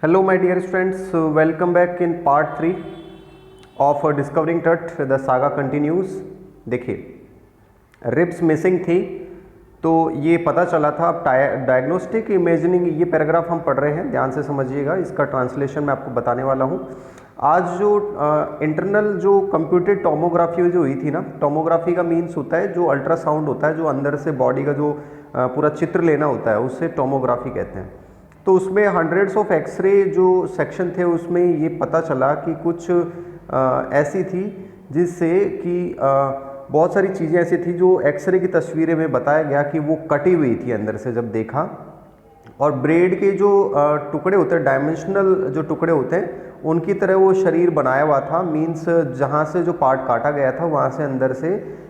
Hello, my dear students. Welcome back in part 3 of Discovering Tut. The saga continues. देखिए ribs missing थी तो ये पता चला था। अब डायग्नोस्टिक इमेजिनिंग ये पैराग्राफ हम पढ़ रहे हैं, ध्यान से समझिएगा। इसका ट्रांसलेशन मैं आपको बताने वाला हूँ। आज जो इंटरनल जो कंप्यूटेड टोमोग्राफी जो हुई थी ना, टोमोग्राफी का मीन्स होता है जो अल्ट्रासाउंड होता है, जो अंदर से बॉडी का जो पूरा चित्र लेना होता है, उससे टोमोग्राफी कहते हैं। तो उसमें हंड्रेड्स ऑफ एक्सरे जो सेक्शन थे उसमें ये पता चला कि कुछ ऐसी थी जिससे कि बहुत सारी चीज़ें ऐसी थी जो एक्सरे की तस्वीरें में बताया गया कि वो कटी हुई थी अंदर से जब देखा। और ब्रेड के जो टुकड़े होते हैं, डायमेंशनल जो टुकड़े होते हैं, उनकी तरह वो शरीर बनाया हुआ था। मीन्स जहाँ से जो पार्ट काटा गया था वहाँ से अंदर से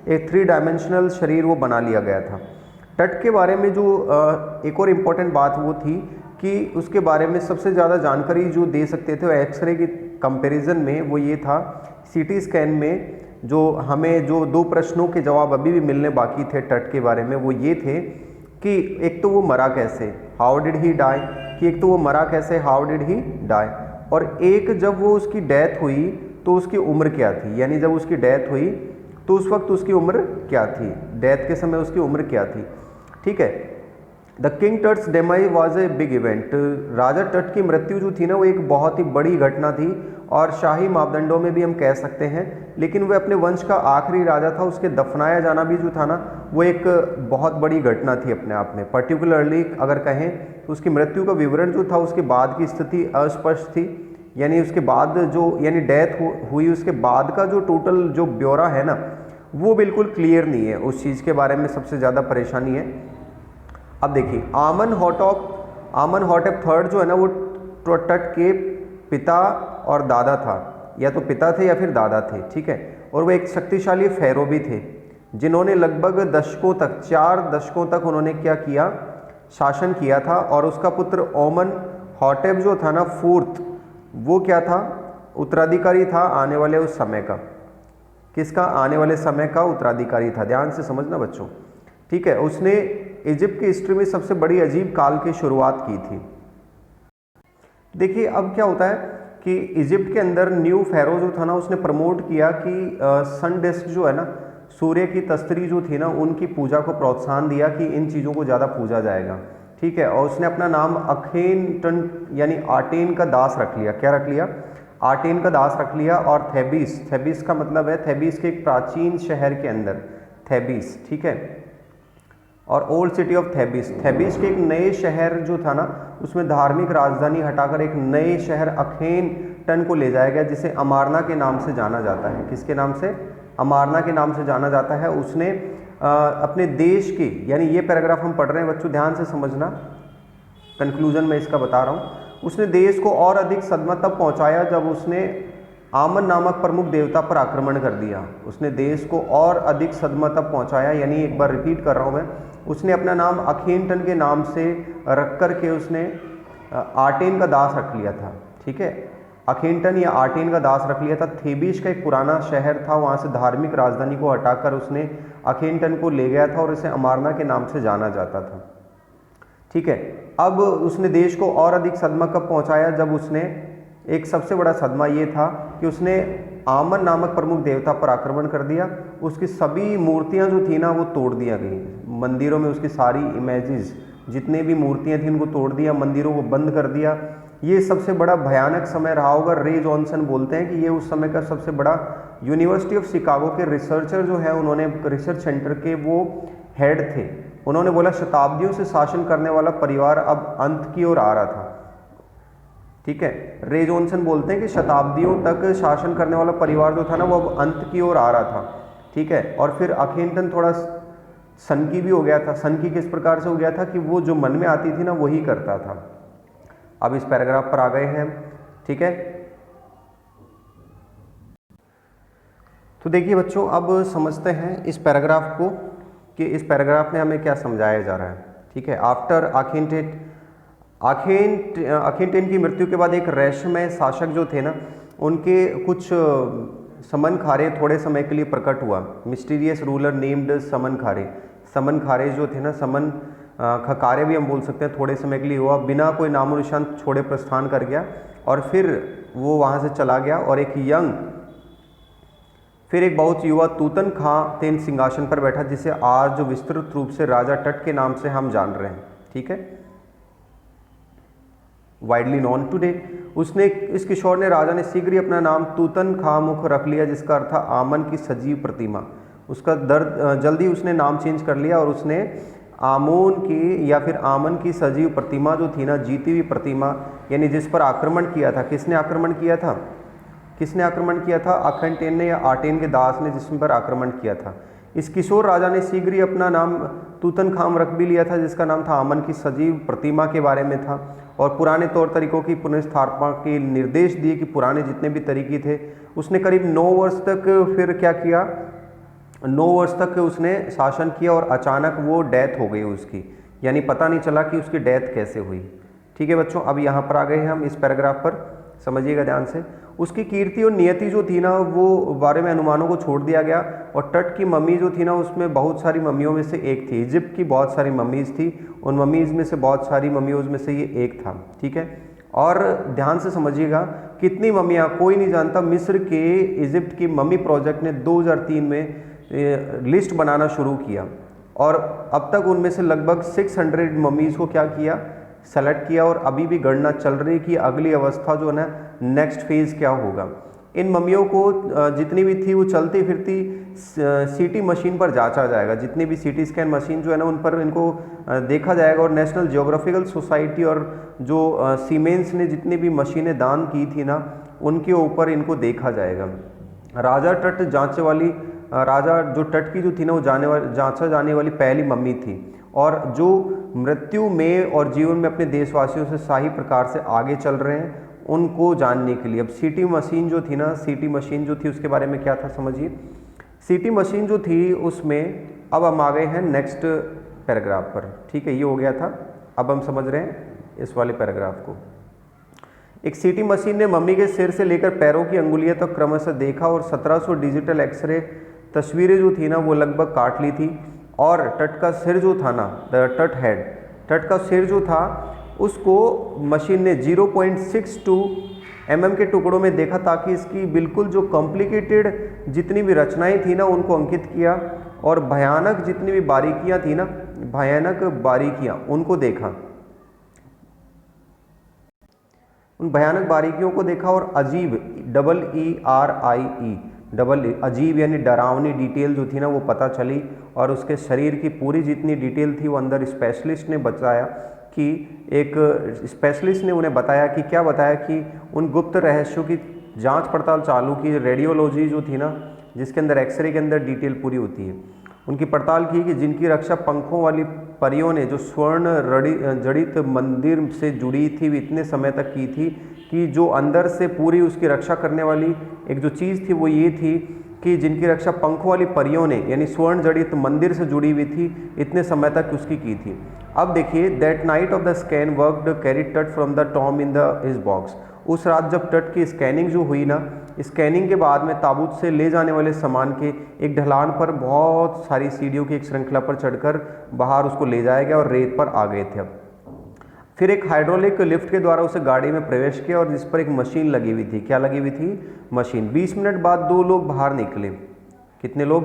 एक 3 डायमेंशनल शरीर वो बना लिया गया था। टट के बारे में जो एक और इम्पॉर्टेंट बात वो थी कि उसके बारे में सबसे ज़्यादा जानकारी जो दे सकते थे एक्सरे की कंपैरिजन में, वो ये था सीटी स्कैन में जो हमें जो 2 प्रश्नों के जवाब अभी भी मिलने बाकी थे टट के बारे में, वो ये थे कि एक तो वो मरा कैसे, हाउ डिड ही डाई, कि एक तो वो मरा कैसे, हाउ डिड ही डाई, और एक जब वो उसकी डेथ हुई तो उसकी उम्र क्या थी, यानी जब उसकी डेथ हुई तो उस वक्त उसकी उम्र क्या थी, डेथ के समय उसकी उम्र क्या थी। ठीक है। The king Tut's demise was a big event. राजा टट की मृत्यु जो थी ना, वो एक बहुत ही बड़ी घटना थी और शाही मापदंडों में भी हम कह सकते हैं। लेकिन वह अपने वंश का आखिरी राजा था, उसके दफनाया जाना भी जो था ना, वो एक बहुत बड़ी घटना थी अपने आप में। पर्टिकुलरली अगर कहें तो उसकी मृत्यु का विवरण जो था उसके बाद की स्थिति अस्पष्ट थी, यानी उसके बाद जो यानी डेथ हुई उसके बाद का जो टोटल जो ब्यौरा है ना, वो बिल्कुल क्लियर नहीं है। उस चीज़ के बारे में सबसे ज़्यादा परेशानी है। अब देखिए आमन हॉटेप थर्ड जो है ना, वो टट के पिता और दादा था, या तो पिता थे या फिर दादा थे। ठीक है। और वो एक शक्तिशाली फेरो भी थे जिन्होंने लगभग दशकों तक 4 दशकों तक उन्होंने क्या किया, शासन किया था। और उसका पुत्र ओमन हॉटेप जो था ना फोर्थ, वो क्या था, उत्तराधिकारी था आने वाले उस समय का। किसका? आने वाले समय का उत्तराधिकारी था। ध्यान से समझना बच्चों। ठीक है। उसने इजिप्ट की हिस्ट्री में सबसे बड़ी अजीब काल की शुरुआत की थी। देखिए अब क्या होता है कि इजिप्ट के अंदर न्यू फेरो जो था ना, उसने प्रमोट किया कि सन डिस्क जो है ना, सूर्य की तस्तरी जो थी ना, उनकी पूजा को प्रोत्साहन दिया कि इन चीज़ों को ज़्यादा पूजा जाएगा। ठीक है। और उसने अपना नाम अखेनटन यानी आटेन का दास रख लिया। क्या रख लिया? आटेन का दास रख लिया। और थेबिस का मतलब है थेबिस के एक प्राचीन शहर के अंदर, थेबिस। ठीक है। और ओल्ड सिटी ऑफ थेबिस के एक नए शहर जो था ना, उसमें धार्मिक राजधानी हटाकर एक नए शहर अखेनटन को ले जाया गया, जिसे अमारना के नाम से जाना जाता है। किसके नाम से? अमारना के नाम से जाना जाता है। उसने अपने देश के, यानी ये पैराग्राफ हम पढ़ रहे हैं बच्चों, ध्यान से समझना, कंक्लूजन में इसका बता रहा हूँ। उसने देश को और अधिक सदमा तब पहुँचाया जब उसने आमन नामक प्रमुख देवता पर आक्रमण कर दिया। उसने देश को और अधिक सदमा तब पहुँचाया, यानी एक बार रिपीट कर रहा हूँ मैं, उसने अपना नाम अखेनटन के नाम से रख कर के उसने आटेन का दास रख लिया था। ठीक है। अखेनटन या आटेन का दास रख लिया था। थेबिस का एक पुराना शहर था, वहाँ से धार्मिक राजधानी को हटाकर उसने अखेनटन को ले गया था और इसे अमारना के नाम से जाना जाता था। ठीक है। अब उसने देश को और अधिक सदमा कब पहुँचाया? जब उसने, एक सबसे बड़ा सदमा ये था कि उसने आमन नामक प्रमुख देवता पर आक्रमण कर दिया। उसकी सभी मूर्तियां जो थी ना, वो तोड़ दिया गई। मंदिरों में उसकी सारी इमेजेस, जितने भी मूर्तियां थी, उनको तोड़ दिया, मंदिरों को बंद कर दिया। ये सबसे बड़ा भयानक समय रहा होगा। रे जॉनसन बोलते हैं कि ये उस समय का सबसे बड़ा, यूनिवर्सिटी ऑफ शिकागो के रिसर्चर जो है, उन्होंने रिसर्च सेंटर के वो हेड थे, उन्होंने बोला शताब्दियों से शासन करने वाला परिवार अब अंत की ओर आ रहा था। ठीक है। रे जॉनसन बोलते हैं कि शताब्दियों तक शासन करने वाला परिवार जो था ना, वो अब अंत की ओर आ रहा था। ठीक है। और फिर अखेनटन थोड़ा सनकी भी हो गया था। सनकी किस प्रकार से हो गया था कि वो जो मन में आती थी ना, वही करता था। अब इस पैराग्राफ पर आ गए हैं। ठीक है। तो देखिए बच्चों, अब समझते हैं इस पैराग्राफ को कि इस पैराग्राफ में हमें क्या समझाया जा रहा है। ठीक है। आफ्टर अखेनटेन की मृत्यु के बाद एक रहस्यमय शासक जो थे ना, उनके कुछ समन खारे थोड़े समय के लिए प्रकट हुआ। मिस्टीरियस रूलर नेम्ड समन खारे जो थे ना, समन खकारे भी हम बोल सकते हैं, थोड़े समय के लिए हुआ, बिना कोई नामो निशान छोड़े प्रस्थान कर गया और फिर वो वहाँ से चला गया और फिर एक बहुत युवा तूतन खां सिंहासन पर बैठा, जिसे आज जो विस्तृत रूप से राजा टट के नाम से हम जान रहे हैं, ठीक है, वाइडली नॉन टुडे। उसने, इस किशोर ने, राजा ने शीघ्र ही अपना नाम तूतन खामुख रख लिया, जिसका अर्थ था आमन की सजीव प्रतिमा। उसका जल्दी उसने नाम चेंज कर लिया और उसने आमोन की या फिर आमन की सजीव प्रतिमा जो थी ना, जीती हुई प्रतिमा, यानी जिस पर आक्रमण किया था, किसने आक्रमण किया था, किसने आक्रमण किया था, अखनटेन ने या आटेन के दास ने जिस पर आक्रमण किया था। इस किशोर राजा ने शीघ्र ही अपना नाम तूतन खाम रख भी लिया था, जिसका नाम था आमन की सजीव प्रतिमा के बारे में था, और पुराने तौर तरीकों की पुनर्स्थापना के निर्देश दिए कि पुराने जितने भी तरीके थे। उसने करीब 9 वर्ष तक फिर क्या किया, 9 वर्ष तक उसने शासन किया और अचानक वो डेथ हो गई उसकी, यानी पता नहीं चला कि उसकी डेथ कैसे हुई। ठीक है बच्चों, अब यहाँ पर आ गए हैं हम इस पैराग्राफ पर, समझिएगा ध्यान से। उसकी कीर्ति और नियति जो थी ना, वो बारे में अनुमानों को छोड़ दिया गया, और तट की मम्मी जो थी ना, उसमें बहुत सारी मम्मियों में से एक थी। इजिप्ट की बहुत सारी मम्मीज़ थी, उन मम्मीज़ में से बहुत सारी मम्मियों में से ये एक था, ठीक है। और ध्यान से समझिएगा, कितनी मम्मियाँ कोई नहीं जानता। मिस्र के इजिप्ट की मम्मी प्रोजेक्ट ने 2003 में लिस्ट बनाना शुरू किया, और अब तक उनमें से लगभग 600 मम्मीज़ को क्या किया, सेलेक्ट किया, और अभी भी गणना चल रही कि अगली अवस्था जो है ना, नेक्स्ट फेज़ क्या होगा। इन मम्मियों को जितनी भी थी वो चलती फिरती सीटी मशीन पर जांचा जाएगा, जितनी भी सीटी स्कैन मशीन जो है ना, उन पर इनको देखा जाएगा, और नेशनल जियोग्राफिकल सोसाइटी और जो सीमेंस ने जितनी भी मशीनें दान की थी ना, उनके ऊपर इनको देखा जाएगा। राजा तट जांचे वाली, राजा जो तट की जो थी ना, वो जांचा जाने वाली पहली मम्मी थी, और जो मृत्यु में और जीवन में अपने देशवासियों से सही प्रकार से आगे चल रहे हैं, उनको जानने के लिए। अब सीटी मशीन जो थी ना, सीटी मशीन जो थी उसके बारे में क्या था समझिए। सीटी मशीन जो थी उसमें, अब हम आ गए हैं नेक्स्ट पैराग्राफ पर, ठीक है, ये हो गया था। अब हम समझ रहे हैं इस वाले पैराग्राफ को। एक सीटी मशीन ने मम्मी के सिर से लेकर पैरों की अंगुलियां तक क्रमशः देखा, और 1700 डिजिटल एक्सरे तस्वीरें जो थी ना, वो लगभग काट ली थी। और तट का सिर जो था ना, तट हेड, तट का सिर जो था, उसको मशीन ने 0.62 mm के टुकड़ों में देखा, ताकि इसकी बिल्कुल जो कॉम्प्लिकेटेड जितनी भी रचनाएं थी ना, उनको अंकित किया, और भयानक जितनी भी बारीकियां थी ना, भयानक बारीकियां, उनको देखा, उन भयानक बारीकियों को देखा, और अजीब, EERIE, अजीब यानी डरावनी डिटेल जो थी ना, वो पता चली, और उसके शरीर की पूरी जितनी डिटेल थी वो अंदर स्पेशलिस्ट ने बताया कि एक स्पेशलिस्ट ने उन्हें बताया कि क्या बताया कि उन गुप्त रहस्यों की जांच पड़ताल चालू की। रेडियोलॉजी जो थी ना, जिसके अंदर एक्सरे के अंदर डिटेल पूरी होती है, उनकी पड़ताल की कि जिनकी रक्षा पंखों वाली परियों ने जो स्वर्ण जड़ित मंदिर से जुड़ी थी, इतने समय तक की थी कि जो अंदर से पूरी उसकी रक्षा करने वाली एक जो चीज़ थी वो ये थी कि जिनकी रक्षा पंखों वाली परियों ने, यानी स्वर्ण जड़ित मंदिर से जुड़ी हुई थी, इतने समय तक उसकी की थी। अब देखिए, that night of the scan worked carried Tut from the tomb in the his box. उस रात जब तट की स्कैनिंग जो हुई ना, स्कैनिंग के बाद में ताबूत से ले जाने वाले सामान के एक ढलान पर बहुत सारी सीढ़ियों की एक श्रृंखला पर चढ़कर बाहर उसको ले जाया गया, और रेत पर आ गए थे। अब फिर एक हाइड्रोलिक लिफ्ट के द्वारा उसे गाड़ी में प्रवेश किया, और जिस पर एक मशीन लगी हुई थी। क्या लगी हुई थी? मशीन। 20 मिनट बाद 2 लोग बाहर निकले। कितने लोग?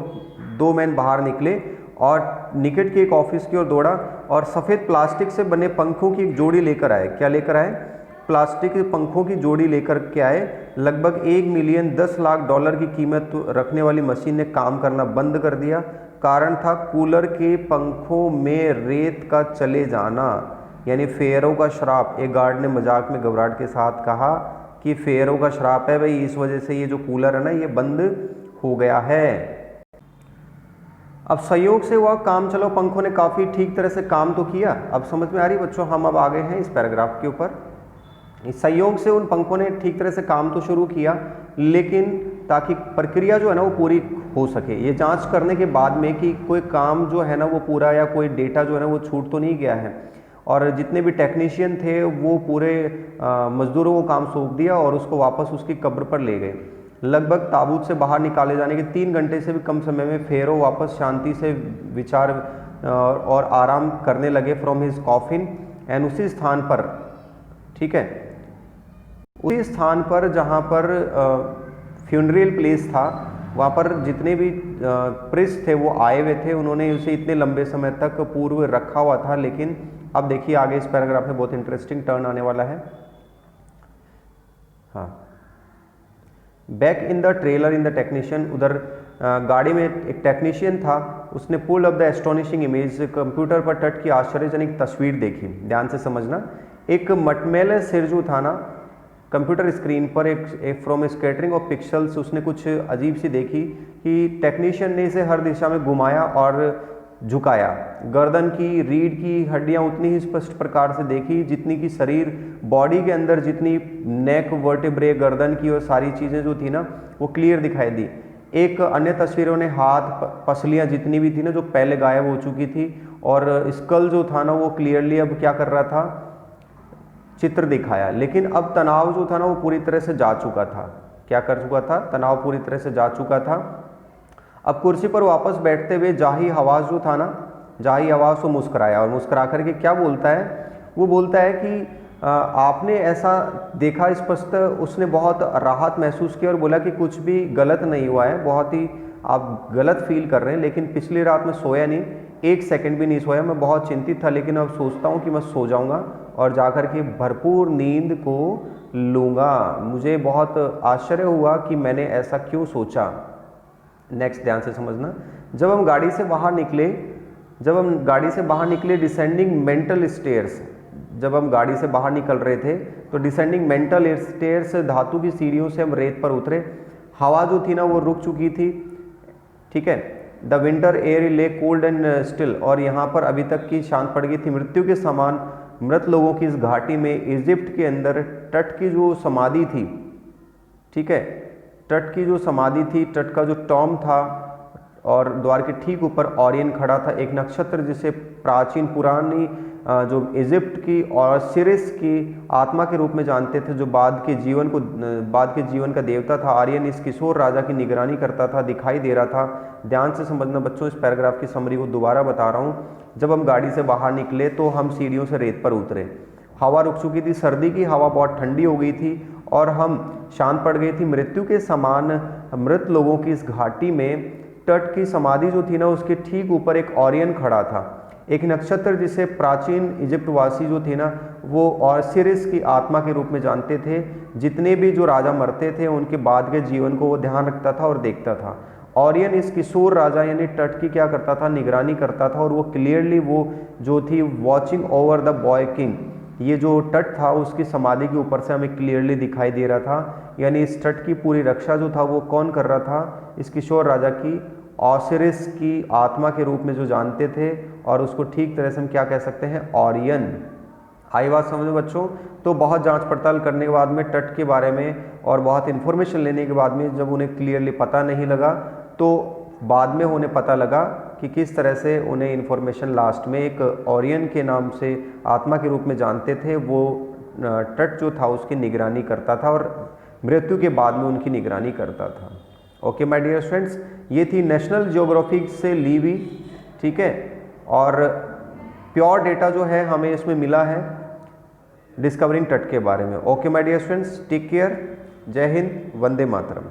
2 मैन बाहर निकले, और निकट के एक ऑफिस की ओर दौड़ा, और सफ़ेद प्लास्टिक से बने पंखों की एक जोड़ी लेकर आए। क्या लेकर आए? प्लास्टिक के पंखों की जोड़ी लेकर के आए। लगभग $1,10,00,000 की कीमत रखने वाली मशीन ने काम करना बंद कर दिया। कारण था कूलर के पंखों में रेत का चले जाना, यानी फेयरों का श्राप। एक गार्ड ने मजाक में घबराहट के साथ कहा कि फेयरों का श्राप है भाई, इस वजह से ये जो कूलर है ना, ये बंद हो गया है। अब संयोग से हुआ काम चलो, पंखों ने काफ़ी ठीक तरह से काम तो किया। अब समझ में आ रही बच्चों? हम अब आ गए हैं इस पैराग्राफ के ऊपर। इस संयोग से उन पंखों ने ठीक तरह से काम तो शुरू किया, लेकिन ताकि प्रक्रिया जो है ना वो पूरी हो सके, ये जांच करने के बाद में कि कोई काम जो है ना वो पूरा, या कोई डेटा जो है ना वो छूट तो नहीं गया है। और जितने भी टेक्नीशियन थे वो पूरे मजदूरों को काम सौंप दिया, और उसको वापस उसकी कब्र पर ले गए। लगभग ताबूत से बाहर निकाले जाने के 3 घंटे से भी कम समय में फेरो वापस शांति से और आराम करने लगे फ्रॉम हिज कॉफिन। एंड उसी स्थान पर, ठीक है, उसी स्थान पर जहाँ पर फ्यूनरल प्लेस था, वहाँ पर जितने भी प्रिस्ट थे वो आए हुए थे, उन्होंने उसे इतने लंबे समय तक पूर्व रखा हुआ था। लेकिन अब देखिए आगे इस पैराग्राफ में बहुत इंटरेस्टिंग टर्न आने वाला है। हाँ, back in the trailer in the technician, उधर गाड़ी में एक टेक्नीशियन था, उसने pull up the astonishing image, computer पर तट की आश्चर्यजनक तस्वीर देखी। ध्यान से समझना, एक मटमैले सिर जो था ना कंप्यूटर स्क्रीन पर, एक फ्रॉम स्कैटरिंग ऑफ पिक्सल्स, उसने कुछ अजीब सी देखी कि टेक्नीशियन ने इसे हर दिशा में घुमाया और झुकाया। गर्दन की रीढ़ की हड्डियां उतनी ही स्पष्ट प्रकार से देखी जितनी कि शरीर, बॉडी के अंदर जितनी नेक, वर्टेब्रे, गर्दन की और सारी चीज़ें जो थी ना वो क्लियर दिखाई दी। एक अन्य तस्वीरों ने हाथ, पसलियां जितनी भी थी ना जो पहले गायब हो चुकी थी, और स्कल जो था ना वो क्लियरली अब क्या कर रहा था, चित्र दिखाया। लेकिन अब तनाव जो था ना वो पूरी तरह से जा चुका था। क्या कर चुका था? तनाव पूरी तरह से जा चुका था। अब कुर्सी पर वापस बैठते हुए जाही हवास जो था ना, जाही हवास को मुस्कुराया, और मुस्कुरा करके क्या बोलता है? वो बोलता है कि आपने ऐसा देखा स्पष्ट। उसने बहुत राहत महसूस की और बोला कि कुछ भी गलत नहीं हुआ है, बहुत ही आप गलत फील कर रहे हैं, लेकिन पिछली रात में सोया नहीं, 1 सेकंड भी नहीं सोया। मैं बहुत चिंतित था, लेकिन अब सोचता हूँ कि मैं सो जाऊँगा और जाकर के भरपूर नींद को लूँगा। मुझे बहुत आश्चर्य हुआ कि मैंने ऐसा क्यों सोचा। नेक्स्ट ध्यान से समझना, जब हम गाड़ी से बाहर निकले डिसेंडिंग मेंटल स्टेयर्स, जब हम गाड़ी से बाहर निकल रहे थे तो डिसेंडिंग मेंटल स्टेयर्स, धातु की सीढ़ियों से हम रेत पर उतरे। हवा जो थी ना वो रुक चुकी थी, ठीक है। द विंटर एयर ले कोल्ड एंड स्टिल, और यहाँ पर अभी तक की शांत पड़ गई थी। मृत्यु के समान मृत लोगों की इस घाटी में इजिप्ट के अंदर तट की जो समाधि थी, ठीक है, तट की जो समाधि थी, तट का जो टॉम था, और द्वार के ठीक ऊपर ओरियन खड़ा था, एक नक्षत्र जिसे प्राचीन पुरानी जो इजिप्ट की और सिरिस की आत्मा के रूप में जानते थे, जो बाद के जीवन का देवता था। आर्यन इस किशोर राजा की निगरानी करता था, दिखाई दे रहा था। ध्यान से समझना बच्चों, इस पैराग्राफ की समरी को दोबारा बता रहा हूँ। जब हम गाड़ी से बाहर निकले तो हम सीढ़ियों से रेत पर उतरे, हवा रुक चुकी थी, सर्दी की हवा बहुत ठंडी हो गई थी और हम शांत पड़ गई थी। मृत्यु के समान मृत लोगों की इस घाटी में तट की समाधि जो थी ना उसके ठीक ऊपर एक ओरियन खड़ा था, एक नक्षत्र जिसे प्राचीन इजिप्टवासी जो थे ना वो ऑसिरिस की आत्मा के रूप में जानते थे। जितने भी जो राजा मरते थे उनके बाद के जीवन को वो ध्यान रखता था और देखता था। ओरियन इस किशोर राजा यानी तट की क्या करता था, निगरानी करता था, और वो क्लियरली वो जो थी watching over the boy king, ये जो तट था उसकी समाधि के ऊपर से हमें क्लियरली दिखाई दे रहा था। यानी इस तट की पूरी रक्षा जो था वो कौन कर रहा था? इस किशोर राजा की ऑसिरिस की आत्मा के रूप में जो जानते थे, और उसको ठीक तरह से हम क्या कह सकते हैं? ओरियन। आई बात समझो बच्चों? तो बहुत जांच पड़ताल करने के बाद में तट के बारे में और बहुत इन्फॉर्मेशन लेने के बाद में जब उन्हें क्लियरली पता नहीं लगा, तो बाद में उन्हें पता लगा कि किस तरह से उन्हें इन्फॉर्मेशन लास्ट में एक ओरियन के नाम से आत्मा के रूप में जानते थे, वो तट जो था उसकी निगरानी करता था और मृत्यु के बाद में उनकी निगरानी करता था। ओके माय डियर स्टूडेंट्स, ये थी नेशनल ज्योग्राफी से ली हुई, ठीक है, और प्योर डेटा जो है हमें इसमें मिला है डिस्कवरिंग तट के बारे में। Okay my dear students, take care, जय हिंद, वंदे मातरम।